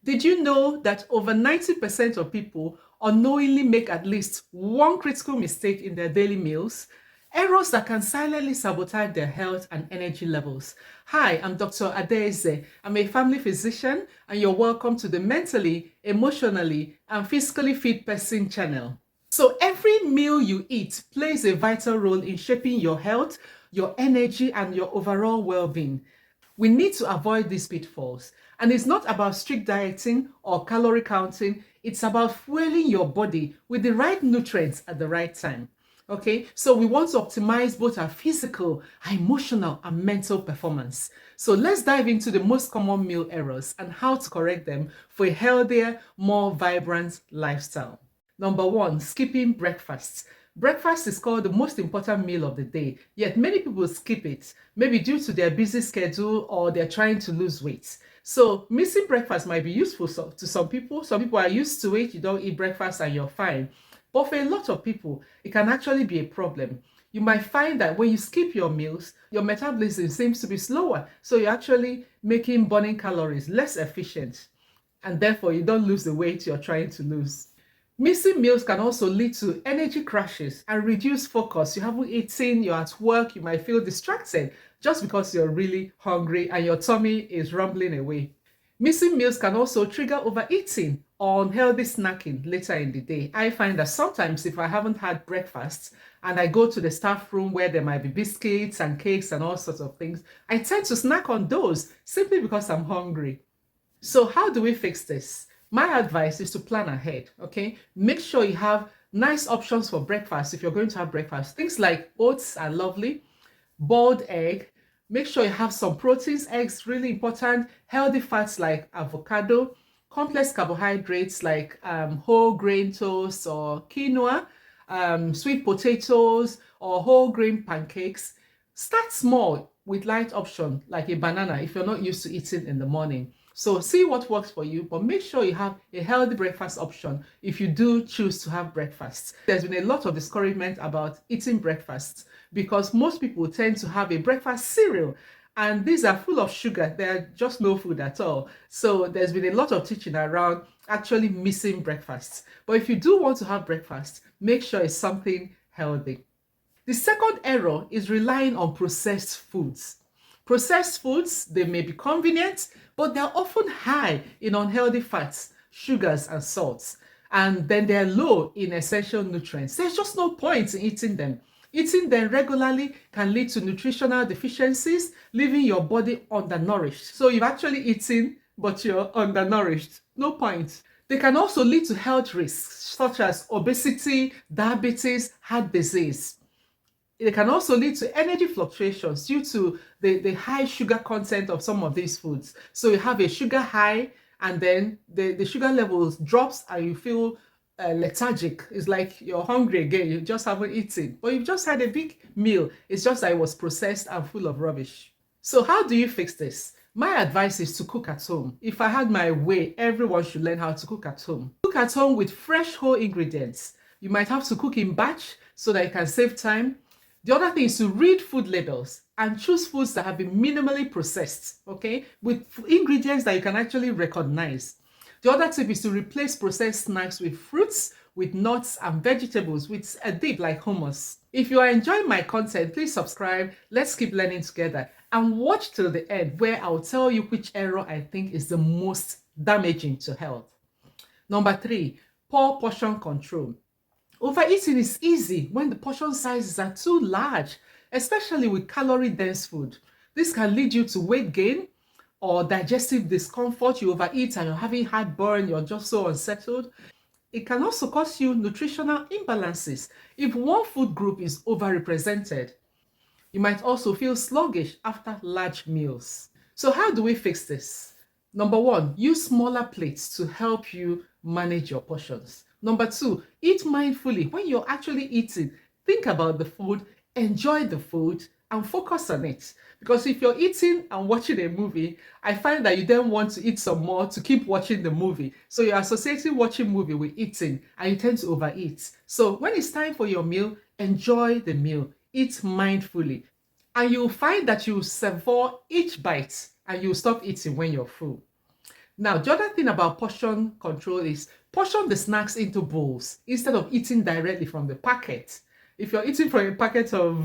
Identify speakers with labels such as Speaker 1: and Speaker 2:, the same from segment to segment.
Speaker 1: Did you know that over 90% of people unknowingly make at least one critical mistake in their daily meals? Errors that can silently sabotage their health and energy levels. Hi, I'm Dr. Adeze. I'm a family physician, and you're welcome to the Mentally, Emotionally, and Physically Fit Person channel. So, every meal you eat plays a vital role in shaping your health, your energy, and your overall well being. We need to avoid these pitfalls. And it's not about strict dieting or calorie counting, it's about fueling your body with the right nutrients at the right time. Okay, so we want to optimize both our physical, our emotional, and mental performance. So let's dive into the most common meal errors and how to correct them for a healthier, more vibrant lifestyle. Number one, skipping breakfast. Breakfast is called the most important meal of the day, yet many people skip it, maybe due to their busy schedule or they're trying to lose weight. So missing breakfast might be useful to some people. Some people are used to it. You don't eat breakfast and you're fine. But for a lot of people, it can actually be a problem. You might find that when you skip your meals, your metabolism seems to be slower. So you're actually making burning calories less efficient. And therefore, you don't lose the weight you're trying to lose. Missing meals can also lead to energy crashes and reduce focus. You haven't eaten, you're at work, you might feel distracted just because you're really hungry and your tummy is rumbling away. Missing meals can also trigger overeating or unhealthy snacking later in the day. I find that sometimes if I haven't had breakfast and I go to the staff room where there might be biscuits and cakes and all sorts of things, I tend to snack on those simply because I'm hungry. So how do we fix this? My advice is to plan ahead, okay? Make sure you have nice options for breakfast if you're going to have breakfast. Things like oats are lovely, boiled egg. Make sure you have some proteins, eggs, really important, healthy fats like avocado, complex carbohydrates like whole grain toast or quinoa, sweet potatoes or whole grain pancakes. Start small with light option like a banana if you're not used to eating in the morning. So see what works for you, but make sure you have a healthy breakfast option if you do choose to have breakfast. There's been a lot of discouragement about eating breakfast because most people tend to have a breakfast cereal, and these are full of sugar. They're just no food at all. So there's been a lot of teaching around actually missing breakfast. But if you do want to have breakfast, make sure it's something healthy. The second error is relying on processed foods. Processed foods, they may be convenient, but they're often high in unhealthy fats, sugars, and salts. And then they're low in essential nutrients. There's just no point in eating them. Eating them regularly can lead to nutritional deficiencies, leaving your body undernourished. So you've actually eaten, but you're undernourished. No point. They can also lead to health risks such as obesity, diabetes, heart disease. It can also lead to energy fluctuations due to the high sugar content of some of these foods. So you have a sugar high and then the sugar levels drops and you feel lethargic. It's like you're hungry again. You just haven't eaten, but you've just had a big meal. It's just that it was processed and full of rubbish. So how do you fix this? My advice is to cook at home. If I had my way, everyone should learn how to cook at home. Cook at home with fresh whole ingredients. You might have to cook in batch so that you can save time. The other thing is to read food labels and choose foods that have been minimally processed, okay, with ingredients that you can actually recognize. The other tip is to replace processed snacks with fruits, with nuts and vegetables with a dip like hummus. If you are enjoying my content, please subscribe. Let's keep learning together and watch till the end where I'll tell you which error I think is the most damaging to health. Number 3, poor portion control. Overeating is easy when the portion sizes are too large, especially with calorie-dense food. This can lead you to weight gain or digestive discomfort. You overeat and you're having heartburn, you're just so unsettled. It can also cause you nutritional imbalances if one food group is overrepresented. You might also feel sluggish after large meals. So how do we fix this? Number 1, use smaller plates to help you manage your portions. Number 2, eat mindfully. When you're actually eating, think about the food, enjoy the food, and focus on it. Because if you're eating and watching a movie, I find that you then want to eat some more to keep watching the movie. So you're associating watching movie with eating and you tend to overeat. So when it's time for your meal, enjoy the meal. Eat mindfully. And you'll find that you savor each bite and you'll stop eating when you're full. Now, the other thing about portion control is portion the snacks into bowls instead of eating directly from the packet. If you're eating from a packet of,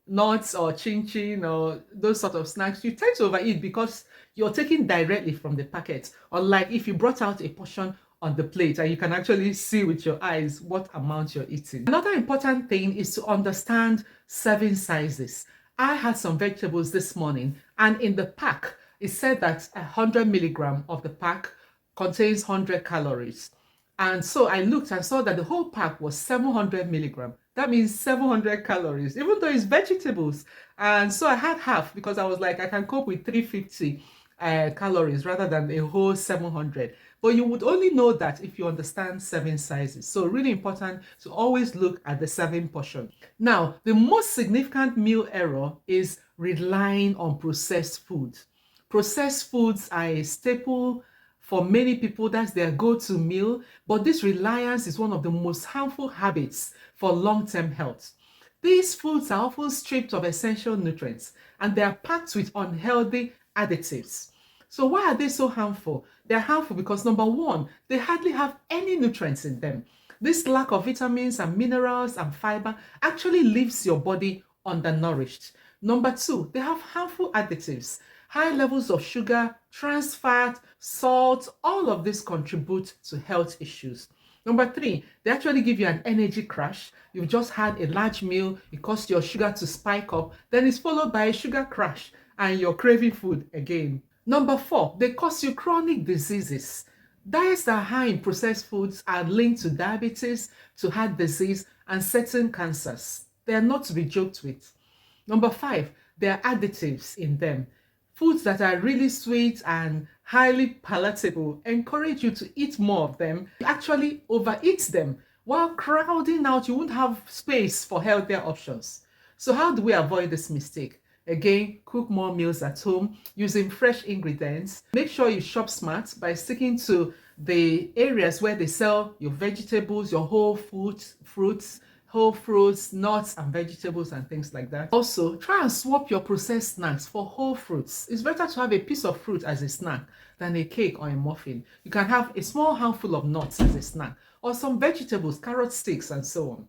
Speaker 1: nuts or chin chin or those sort of snacks, you tend to overeat because you're taking directly from the packet. Unlike if you brought out a portion on the plate and you can actually see with your eyes what amount you're eating. Another important thing is to understand serving sizes. I had some vegetables this morning, and in the pack, it said that 100 milligram of the pack contains 100 calories. And so I looked and saw that the whole pack was 700 milligram. That means 700 calories, even though it's vegetables. And so I had half because I was like, I can cope with 350 calories rather than a whole 700. But you would only know that if you understand serving sizes. So really important to always look at the serving portion. Now, the most significant meal error is relying on processed foods. Processed foods are a staple for many people. That's their go-to meal. But this reliance is one of the most harmful habits for long-term health. These foods are often stripped of essential nutrients and they are packed with unhealthy additives. So why are they so harmful? They're harmful because number one, they hardly have any nutrients in them. This lack of vitamins and minerals and fiber actually leaves your body undernourished. Number two, they have harmful additives. High levels of sugar, trans fat, salt, all of this contribute to health issues. Number three, they actually give you an energy crash. You've just had a large meal, it caused your sugar to spike up, then it's followed by a sugar crash and you're craving food again. Number four, they cause you chronic diseases. Diets that are high in processed foods are linked to diabetes, to heart disease, and certain cancers. They are not to be joked with. Number five, there are additives in them. Foods that are really sweet and highly palatable encourage you to eat more of them. You actually overeat them. While crowding out, you won't have space for healthier options. So how do we avoid this mistake? Again, cook more meals at home using fresh ingredients. Make sure you shop smart by sticking to the areas where they sell your vegetables, your whole fruits, nuts and vegetables and things like that. Also, try and swap your processed snacks for whole fruits. It's better to have a piece of fruit as a snack than a cake or a muffin. You can have a small handful of nuts as a snack or some vegetables, carrot sticks and so on.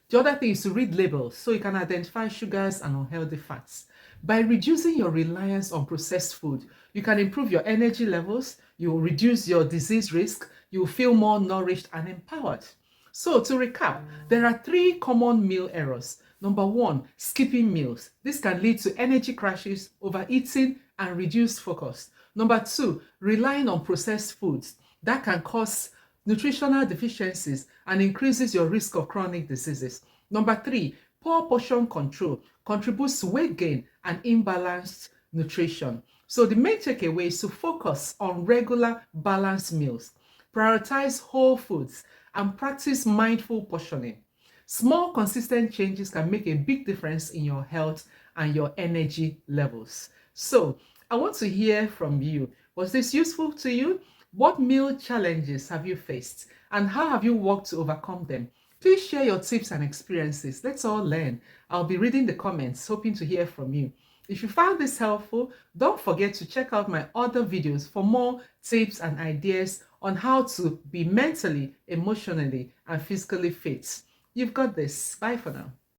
Speaker 1: The other thing is to read labels so you can identify sugars and unhealthy fats. By reducing your reliance on processed food, you can improve your energy levels, you will reduce your disease risk, you will feel more nourished and empowered. So to recap, there are three common meal errors. Number one, skipping meals. This can lead to energy crashes, overeating, and reduced focus. Number two, relying on processed foods. That can cause nutritional deficiencies and increases your risk of chronic diseases. Number three, poor portion control contributes to weight gain and imbalanced nutrition. So the main takeaway is to focus on regular balanced meals, prioritize whole foods, and practice mindful portioning. Small, consistent changes can make a big difference in your health and your energy levels. So I want to hear from you. Was this useful to you? What meal challenges have you faced and how have you worked to overcome them? Please share your tips and experiences. Let's all learn. I'll be reading the comments, hoping to hear from you. If you found this helpful, don't forget to check out my other videos for more tips and ideas on how to be mentally, emotionally, and physically fit. You've got this. Bye for now.